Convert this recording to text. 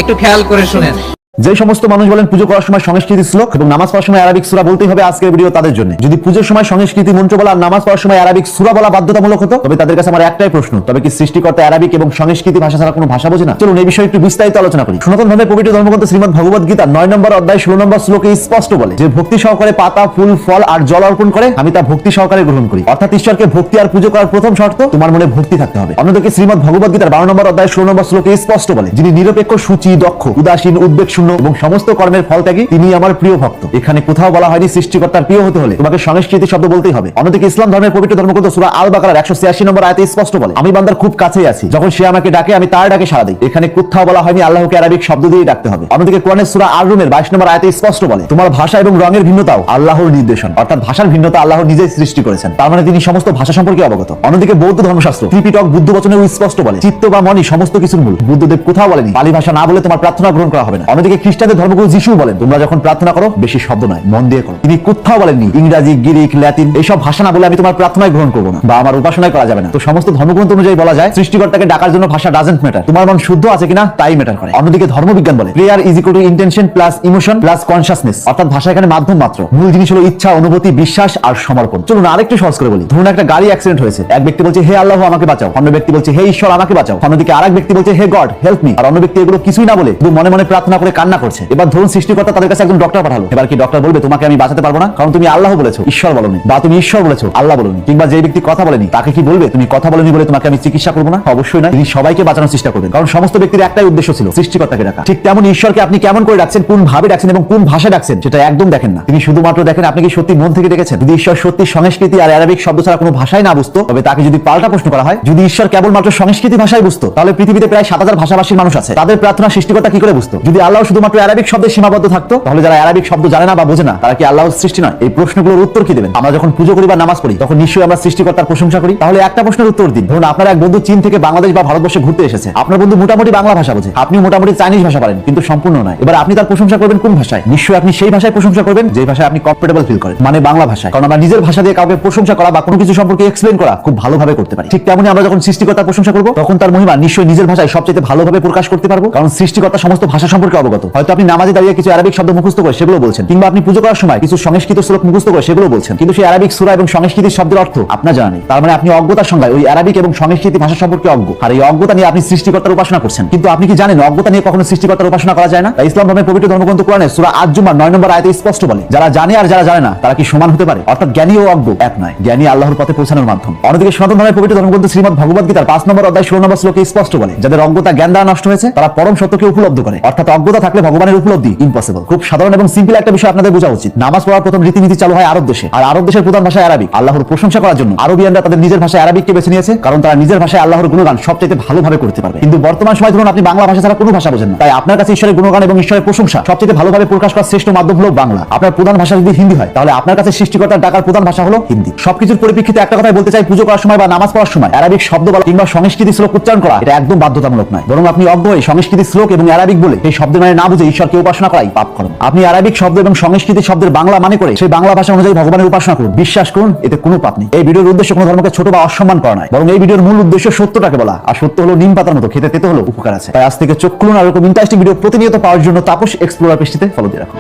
একটু খেয়াল করে শুনেন। যে সমস্ত মানুষ বলেন পুজো করার সময় সংস্কৃতি শ্লোক এবং নামাজ পড়ার সময় আরবিক সূরা বলতেই হবে, আজকের ভিডিও তাদের জন্য। যদি পুজোর সময় সংস্কৃতি মন্ত্র বলা আর নামাজ পড়ার সময় আরবিক সূরা বলা বাধ্যতামূলক হতো, তবে তাদের কাছে আমার একটাই প্রশ্ন, তবে কি সৃষ্টিকর্তা আরবিক এবং সংস্কৃতি ভাষা ছাড়া কোনো ভাষা বোঝে না? চলুন এই বিষয়ে একটু বিস্তারিত আলোচনা করি। সনাতন ধর্মের পবিত্র ধর্মগ্রন্থ শ্রীমদ্ ভগবদ গীতা 9 নম্বর অধ্যায় 16 নম্বর শ্লোকে স্পষ্ট বলে, যে ভক্তি সহকারে পাতা, ফুল, ফল আর জল অর্পণ করে আমি তা ভক্তি সহকারে গ্রহণ করি। অর্থাৎ ঈশ্বরকে ভক্তি আর পুজো করার প্রথম শর্ত তোমার মনে ভক্তি থাকতে হবে। অন্যদিকে শ্রীমদ্ ভগবদ গীতার 12 নম্বর অধ্যায় 16 নম্বর শ্লোকে স্পষ্ট বলে, যিনি নিরপেক্ষ, সূচি, দক্ষ, উদাসীন, উদ্বেগ শূন্য এবং সমস্ত কর্মের ফল ত্যাগী, তিনি আমার প্রিয় ভক্ত। এখানে কোথাও বলা হয়নি সৃষ্টিকর্তার প্রিয় হতে হলে তোমাকে সংস্কৃতি শব্দ বলতেই হবে। অন্যদিকে ইসলাম ধর্মের পবিত্র ধর্মগ্রন্থ সূরা আল বাকারার 186 নম্বর আয়াতে স্পষ্ট বলে, আমি বান্দার খুব কাছেই আছি, যখন সে আমাকে ডাকে আমি তার ডাকে সাড়া দিই। এখানে কোথাও বলা হয়নি আল্লাহকে আরবিক শব্দ দিয়ে ডাকতে হবে। অন্যদিকে কোরআনের সূরা আর রুমের 22 নম্বর আয়াতে স্পষ্ট বলে, তোমার ভাষা এবং রঙের ভিন্নতাও আল্লাহর নির্দেশন। অর্থাৎ ভাষার ভিন্নতা আল্লাহ নিজেই সৃষ্টি করেছেন, তার মানে তিনি সমস্ত ভাষা সম্পর্কে অবগত। অন্যদিকে বৌদ্ধ ধর্মশাস্ত্র ত্রিপিটক বুদ্ধ বচনেও স্পষ্ট বলে, চিত্ত বা মনই সমস্ত কিছুর মূল। বুদ্ধদেব কোথাও বলেনি পালি ভাষা না বলে তোমার প্রার্থনা গ্রহণ করা হবে না। অন্যদিকে খ্রিস্টানদের ধর্মগুরু যিশু বলেন, তোমরা যখন প্রার্থনা করো বেশি শব্দ নয়, মন দিয়ে করো। তিনি কোথাও বলেননি ইংরেজি, গ্রিক, ল্যাটিন এইসব ভাষা না বলে আমি তোমার প্রার্থনায় গ্রহণ করবো না বা আমার উপাসনায় করা যাবে না। তো সমস্ত ধর্মগ্রন্থ অনুযায়ী বলা যায় সৃষ্টিকর্তাকে ডাকার জন্য ভাষা ডাজেন্ট ম্যাটার, তোমার মন শুদ্ধ আছে কিনা তাই ম্যাটার করে। অন্যদিকে ধর্মবিজ্ঞান বলে prayer is equal to intention plus emotion plus consciousness, অর্থাৎ ভাষা এখানে মাধ্যম মাত্র, মূল জিনিস হলো ইচ্ছা, অনুভূতি, বিশ্বাস আর সমর্পণ। চলুন আরেকটু সহজ করে বলি। ধরুন একটা গাড়ি অ্যাক্সিডেন্ট হয়েছে, এক ব্যক্তি বলছে হে আল্লাহ আমাকে বাঁচাও, অন্য ব্যক্তি বলছে হে ঈশ্বর আমাকে বাঁচাও, অন্যদিকে আরেক ব্যক্তি বলছে হে গড হেল্প মি, আর অন্য ব্যক্তি এগুলো কিছুই না বলে শুধু মনে মনে প্রার্থনা করে কান্না করছে। এবার ধরুন সৃষ্টিকর্তা তাদের কাছে একজন ডক্টর পাঠালো। এবার কি ডক্টর বলবে তোমাকে আমি বাঁচাতে পারবো না, কারণ তুমি আল্লাহ বলেছো, ঈশ্বর বলোনি, বা তুমি ঈশ্বর বলেছো, আল্লাহ বলোনি? কিংবা যে ব্যক্তি কথা বলেনি তাকে কি বলবে তুমি কথা বলেনি বলে তোমাকে আমি চিকিৎসা করবো না? অবশ্যই না, তিনি সবাইকে বাঁচানোর চেষ্টা করবেন, কারণ সমস্ত ব্যক্তির একটাই উদ্দেশ্য ছিল সৃষ্টিকর্তাকে ডাকা। ঠিক তেমন ঈশ্বরকে আপনি কেমন করে ডাকছেন, কোন ভাবে ডাকছেন এবং কোন ভাষায় ডাকছেন সেটা একদম দেখেন না। তিনি শুধুমাত্র দেখেন আপনি কি সত্যি মন থেকে ডেকেছেন। যদি ঈশ্বর সত্যি সংস্কৃতি আর আরবিক শব্দ ছাড়া কোনো ভাষায় না বুঝতো, তবে তাকে যদি পাল্টা প্রশ্ন করা হয়, যদি ঈশ্বর কেবলমাত্র সংস্কৃতি ভাষায় বুঝতো, তাহলে পৃথিবীতে প্রায় 7000 ভাষাভাষীর মানুষ আছে, তাদের প্রার্থনা সৃষ্টিকর্তা কি করে বুঝতো? যদি আল্লাহ শুধুমাত্র আরবিক শব্দে সীমাবদ্ধ থাকতো, তাহলে যারা আরবিক শব্দ জানে না বা বোঝে না তারা কি আল্লাহর সৃষ্টি নয়? এই প্রশ্নগুলোর উত্তর কি দেবেন? আমরা যখন পুজো করি বা নামাজ পড়ি তখন নিশ্চয়ই আমরা সৃষ্টিকর্তার প্রশংসা করি। তাহলে একটা প্রশ্নের উত্তর দিন। ধরুন আপনার এক বন্ধু চীন থেকে বাংলাদেশ বা ভারতবর্ষে ঘুরতে এসেছে, আপনার বন্ধু মোটামুটি বাংলা ভাষা বোঝে, আপনি মোটামুটি চাইনিজ ভাষা পারেন, কিন্তু সম্পূর্ণ নয়। এবার আপনি তার প্রশংসা করবেন কোন ভাষায়? নিশ্চয়ই আপনি সেই ভাষায় প্রশংসা করবেন যে ভাষায় আপনি কমফোর্টেবল ফিল করেন, মানে বাংলা ভাষায়। কারণ আমরা নিজের ভাষা দিয়ে কাউকে প্রশংসা করা বা কোনো কিছু সম্পর্কে এক্সপ্লেইন করা খুব ভালোভাবে করতে পারি। ঠিক তেমনি আমরা যখন সৃষ্টিকর্তার প্রশংসা করব তখন তার মহিমা নিশ্চয়ই নিজের ভাষায় সবচেয়ে ভালোভাবে প্রকাশ করতে পারবো, কারণ সৃষ্টিকর্তা সমস্ত ভাষা সম্পর্কে অবগত। হয়তো আপনি নামাজে দাঁড়িয়ে কিছু আরবিক শব্দ মুখস্থ করে সেগুলো বলছেন, কিংবা আপনি পুজো করার সময় কিছু সংস্কৃত শ্লোক মুখস্থ করে সেগুলো বলছেন, কিন্তু সেই আরবিক সূরা এবং সংস্কৃতির শব্দের অর্থ আপনার জানা নেই। তার মানে আপনি অজ্ঞতার সংজ্ঞায় ওই আরবিক এবং সংস্কৃতি ভাষা সম্পর্কে অজ্ঞ, আর এই অজ্ঞতা নিয়ে আপনি সৃষ্টিকর্তার উপাসনা করছেন। কিন্তু আপনি কি জানেন অজ্ঞতা নিয়ে কখনো সৃষ্টিকর্তার উপাসনা করা যায় না? তাই ইসলাম ধর্মের পবিত্র ধর্মগ্রন্থ কোরআনে সূরা আজ-জুমার 9 নম্বর আয়াতে স্পষ্ট বলে, যারা জানে আর যারা জানে না তারা কি সমান হতে পারে? অর্থাৎ জ্ঞানী ও অজ্ঞ এক নয়, জ্ঞানী আল্লাহর পথে পৌঁছানোর মাধ্যম। অন্যদিকে সনাতন ধর্মের পবিত্র ধর্মগ্রন্থ শ্রীমদ্ ভগবদ গীতার 5 নম্বর অধ্যায় 16 নম্বর শ্লোকে স্পষ্ট বলে, যাদের অজ্ঞতা জ্ঞান দ্বারা নষ্ট হয়েছে তারা পরম সত্যকে উপলব্ধি করে। অর্থাৎ অজ্ঞতা থাকলে ভগবানের উপলব্ধি ইম্পসিবল। খুব সাধারণ এবং সিম্পল একটা বিষয় আপনাদের বোঝা উচিত। নামাজ পড়ার প্রথম রীতিনীতি চালু হয় আরব দেশে, আর আরব দেশের প্রধান ভাষা আরবিক। আল্লাহর প্রশংসা করার জন্য আরবিয়ানরা তাদের নিজের ভাষায় আরবিককে বেছে নিয়েছে, কারণ তারা নিজের ভাষায় আল্লাহর গুণগান সবচেয়ে ভালোভাবে করতে পারবে। কিন্তু বর্তমান সময় ধরুন আপনি বাংলা ভাষা ছাড়া কোনো ভাষা বোঝেন না, তাই আপনার কাছে ঈশ্বরের গুণগান এবং ঈশ্বরের প্রশংসা সবচেয়ে ভালোভাবে প্রকাশ করার শ্রেষ্ঠ মাধ্যম হলো বাংলা। আপনার প্রধান ভাষা যদি হিন্দি হয় তাহলে আপনার কাছে সৃষ্টিকর্তার ডাকার প্রধান ভাষা হলো হিন্দি। সবকিছুর পরিপ্রেক্ষিতে একটা কথাই বলতে চাই, পুজো করার সময় বা নামাজ পড়ার সময় আরবিক শব্দ বলা কিংবা সংস্কৃতি শ্লোক উচ্চারণ করা এটা একদম বাধ্যতামূলক নয়, বরং আপনি অজ্ঞ হয়ে সংস্কৃতি শ্লোক এবং আরবিক বলে সেই শব্দের মানে না বুঝে ঈশ্বরকে উপাসনা করাই পাপ করেন। আপনি আরবিক শব্দ এবং সংস্কৃতি শব্দের বাংলা মানে করে সেই বাংলা ভাষা অনুযায়ী ভগবানের উপাসনা করুন, বিশ্বাস করুন এতে কোনো পাপ নেই। এই ভিডিওর উদ্দেশ্য কোনো ধর্মকে ছোট বা অসম্মান করা নয়, বরং এই ভিডিওর মূল উদ্দেশ্য সত্যটাকে বলা। আর সত্য হলো নিম পাতার মতো, খেতে তেতে হলো উপকার আছে। তাই আজ থেকে চোখ খুলুন আর এরকম ইন্টারেস্টিং ভিডিও প্রতিনিয়ত পাওয়ার জন্য তাপস এক্সপ্লোরার পেজটিতে ফলো দিয়ে রাখুন।